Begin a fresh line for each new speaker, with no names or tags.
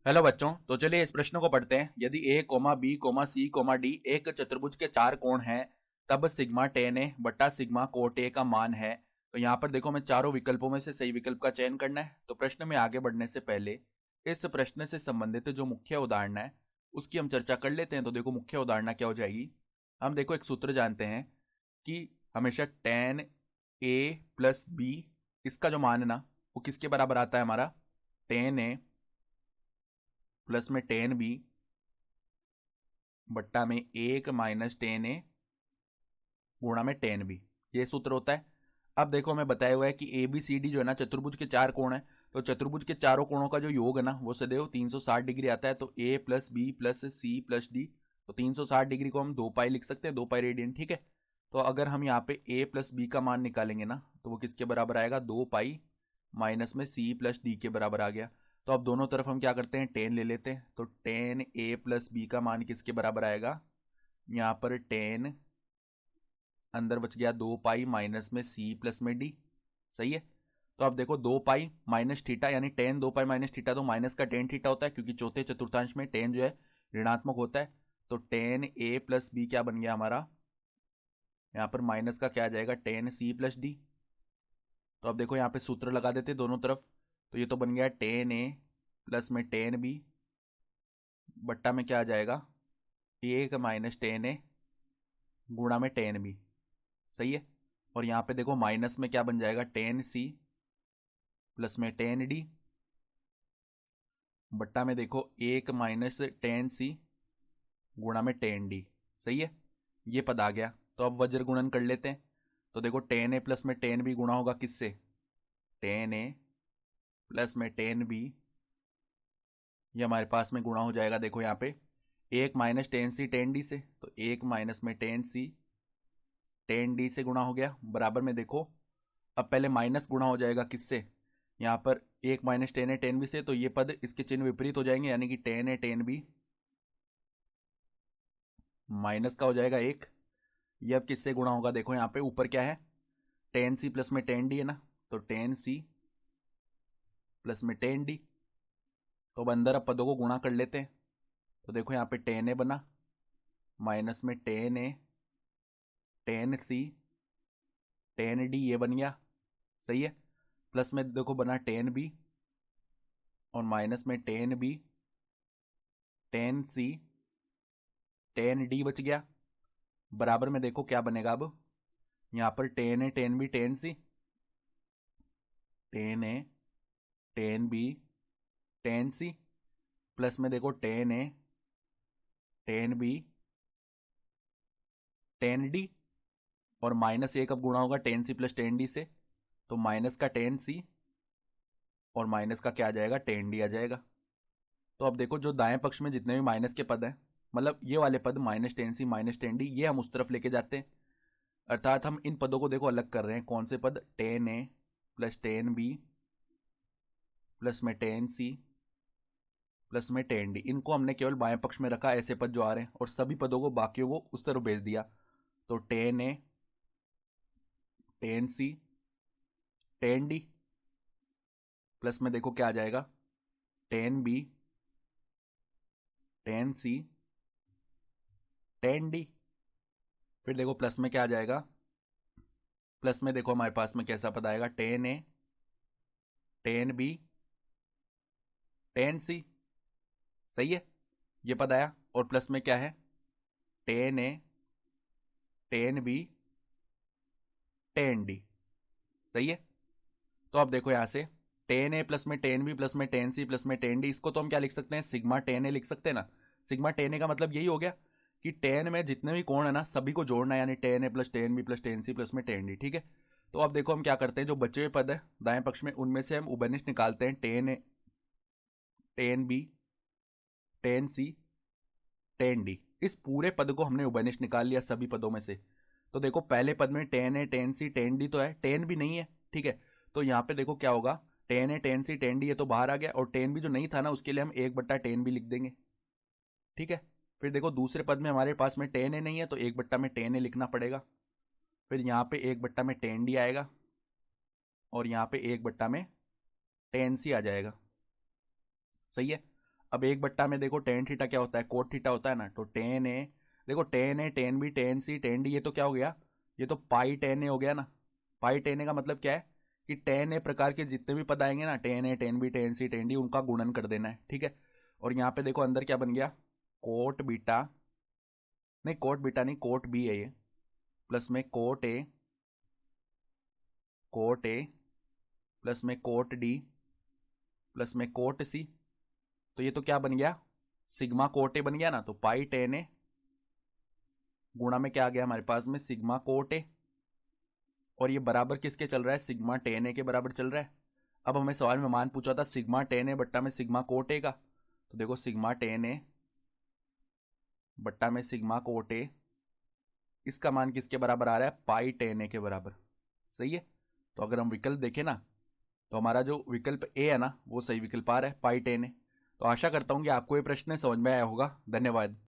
Hello बच्चों, तो चलिए इस प्रश्न को पढ़ते हैं। यदि A comma B comma C comma D एक चतुर्भुज के चार कोण हैं, तब सिग्मा टेन ए बटा सिग्मा कोट ए का मान है। तो यहाँ पर देखो, हमें चारों विकल्पों में से सही विकल्प का चयन करना है। तो प्रश्न में आगे बढ़ने से पहले इस प्रश्न से संबंधित जो मुख्य उदाहरण है उसकी हम चर्चा कर लेते हैं। तो देखो, मुख्य उदाहरण क्या हो जाएगी। हम देखो एक सूत्र जानते हैं कि हमेशा टेन ए प्लस बी, इसका जो मान है ना वो किसके बराबर आता है हमारा, टेन ए प्लस में टेन बी बट्टा में एक माइनस टेन ए गुणा में टेन बी, ये सूत्र होता है। अब देखो, हमें बताया हुआ है कि ए बी सी डी जो है ना चतुर्भुज के चार कोण है। तो चतुर्भुज के चारों कोणों का जो योग है ना वो सदैव 360 डिग्री आता है। तो A plus B plus C plus D, तो 360 डिग्री को हम 2 पाई लिख सकते हैं, 2 पाई रेडियन। ठीक है। तो अगर हम यहाँ पे ए प्लस बी का मान निकालेंगे ना तो वो किसके बराबर आएगा, 2 पाई माइनस में सी प्लस डी के बराबर आ गया। तो अब दोनों तरफ हम क्या करते हैं, टेन ले लेते हैं। तो टेन ए प्लस बी का मान किसके बराबर आएगा, यहाँ पर टेन अंदर बच गया 2 पाई माइनस में सी प्लस में डी। सही है। तो अब देखो 2 पाई माइनस थीटा, यानी टेन 2 पाई माइनस थीटा, तो माइनस का टेन थीटा होता है क्योंकि चौथे चतुर्थांश में टेन जो है ऋणात्मक होता है। तो टेन ए प्लस बी क्या बन गया हमारा, यहाँ पर माइनस का क्या आ जाएगा, टेन सी प्लस डी। तो अब देखो यहाँ पे सूत्र लगा देते दोनों तरफ। तो ये तो बन गया टेन ए प्लस में टेन बी बट्टा में क्या आ जाएगा, एक माइनस टेन ए गुणा में टेन बी। सही है। और यहाँ पे देखो माइनस में क्या बन जाएगा, टेन सी प्लस में टेन डी बट्टा में देखो एक माइनस टेन सी गुणा में टेन डी। सही है। ये पद आ गया। तो अब वज्र गुणन कर लेते हैं। तो देखो टेन ए प्लस में टेन बी गुणा होगा किससे, टेन ए प्लस में टेन बी, ये हमारे पास में गुणा हो जाएगा। देखो यहाँ पे एक minus ten C ten D से, तो एक माइनस में टेन सी टेन डी से गुणा हो गया। बराबर में देखो अब पहले माइनस गुणा हो जाएगा किससे, यहाँ पर एक minus ten A ten B से, तो ये पद इसके चिन्ह विपरीत हो जाएंगे, यानी कि ten A ten B minus का हो जाएगा एक। ये अब किससे गुणा होगा, देखो यहाँ पे ऊपर क्या है, टेन सी प्लस में टेन डी है ना, तो टेन सी प्लस में टेन डी। तो अब अंदर अब पदों को गुणा कर लेते हैं। तो देखो यहाँ पे टेन ए बना माइनस में ten A ten C ten D, ये बन गया। सही है। प्लस में देखो बना टेन बी और माइनस में ten B ten C ten D बच गया। बराबर में देखो क्या बनेगा अब, यहाँ पर ten A ten B ten C, ten A ten B ten C, plus में देखो ten A ten B ten D, और माइनस एक अब गुणा होगा ten C plus ten D से, तो माइनस का टेन सी और माइनस का क्या आ जाएगा, टेन डी आ जाएगा। तो अब देखो जो दाएं पक्ष में जितने भी माइनस के पद हैं, मतलब ये वाले पद माइनस टेन सी माइनस टेन डी, ये हम उस तरफ लेके जाते हैं। अर्थात हम इन पदों को देखो अलग कर रहे हैं। कौन से पद, ten A plus ten B plus में टेन सी प्लस में टेन डी, इनको हमने केवल बाएं पक्ष में रखा, ऐसे पद जो आ रहे हैं, और सभी पदों को बाकियों को उस तरफ भेज दिया। तो ten A ten C ten D plus में देखो क्या आ जाएगा, ten B ten C ten D. फिर देखो प्लस में क्या आ जाएगा, प्लस में देखो हमारे पास में कैसा पद आएगा, ten A ten B ten सी। सही है। ये पद आया। और प्लस में क्या है, ten A ten B ten D. सही है। तो अब देखो यहां से टेन ए प्लस में टेन बी प्लस में टेन सी प्लस में टेन डी, इसको तो हम क्या लिख सकते हैं, सिग्मा टेन ए लिख सकते हैं ना। सिग्मा टेन ए का मतलब यही हो गया कि टेन में जितने भी कोण है ना सभी को जोड़ना है, यानी ten A plus ten B plus ten C plus में टेन डी। ठीक है। तो अब देखो हम क्या करते हैं, जो बचे हुए पद है दाएं पक्ष में उनमें से हम उभयनिष्ठ निकालते हैं। Ten A ten B ten C ten D, इस पूरे पद को हमने उभयनिष्ठ निकाल लिया सभी पदों में से। तो देखो पहले पद में ten A ten C ten D तो है, टेन भी नहीं है। ठीक है। तो यहाँ पे देखो क्या होगा, ten A ten C ten D ये तो बाहर आ गया, और टेन भी जो नहीं था ना उसके लिए हम एक बट्टा टेन भी लिख देंगे। ठीक है। फिर देखो दूसरे पद में हमारे पास में टेन ए नहीं है, तो एक बट्टा में टेन ए लिखना पड़ेगा। फिर यहाँ पे एक बट्टा में टेन डी आएगा, और यहाँ पे एक बट्टा में टेन सी आ जाएगा। सही है। अब 1 बट्टा में देखो टेन थीटा क्या होता है, कोट थीटा होता है ना, तो टेन ए, देखो ten A, ten B, ten C, ten D, ये तो क्या हो गया, ये तो पाई टेन ए हो गया ना। पाई टेन ए का मतलब क्या है कि टेन ए प्रकार के जितने भी पद आएंगे ना, ten A, ten B, ten C, ten D, उनका गुणन कर देना है, ठीक है। और यहाँ पे देखो अंदर क्या बन गया, कोट बीटा, नहीं कोट बीटा नहीं, कोट बी है ये, प्लस में cot A, cot A, plus में कोट डी, प्लस में कोट सी। तो ये तो क्या बन गया, सिग्मा कोट ए बन गया ना। तो पाई टेन ए गुणा में क्या आ गया हमारे पास में, सिग्मा कोट ए, और ये बराबर किसके चल रहा है, सिग्मा टेन ए के बराबर चल रहा है। अब हमें सवाल में मान पूछा था सिग्मा टेन ए बट्टा में सिग्मा कोट ए का, तो देखो सिग्मा टेन ए बट्टा में सिग्मा कोट ए, इसका मान किसके बराबर आ रहा है, पाई टेन ए के बराबर। सही है। तो अगर हम विकल्प देखें ना, तो हमारा जो विकल्प ए है ना, वो सही विकल्प आ रहा है, पाई टेन ए। तो आशा करता हूँ कि आपको ये प्रश्न समझ में आया होगा। धन्यवाद।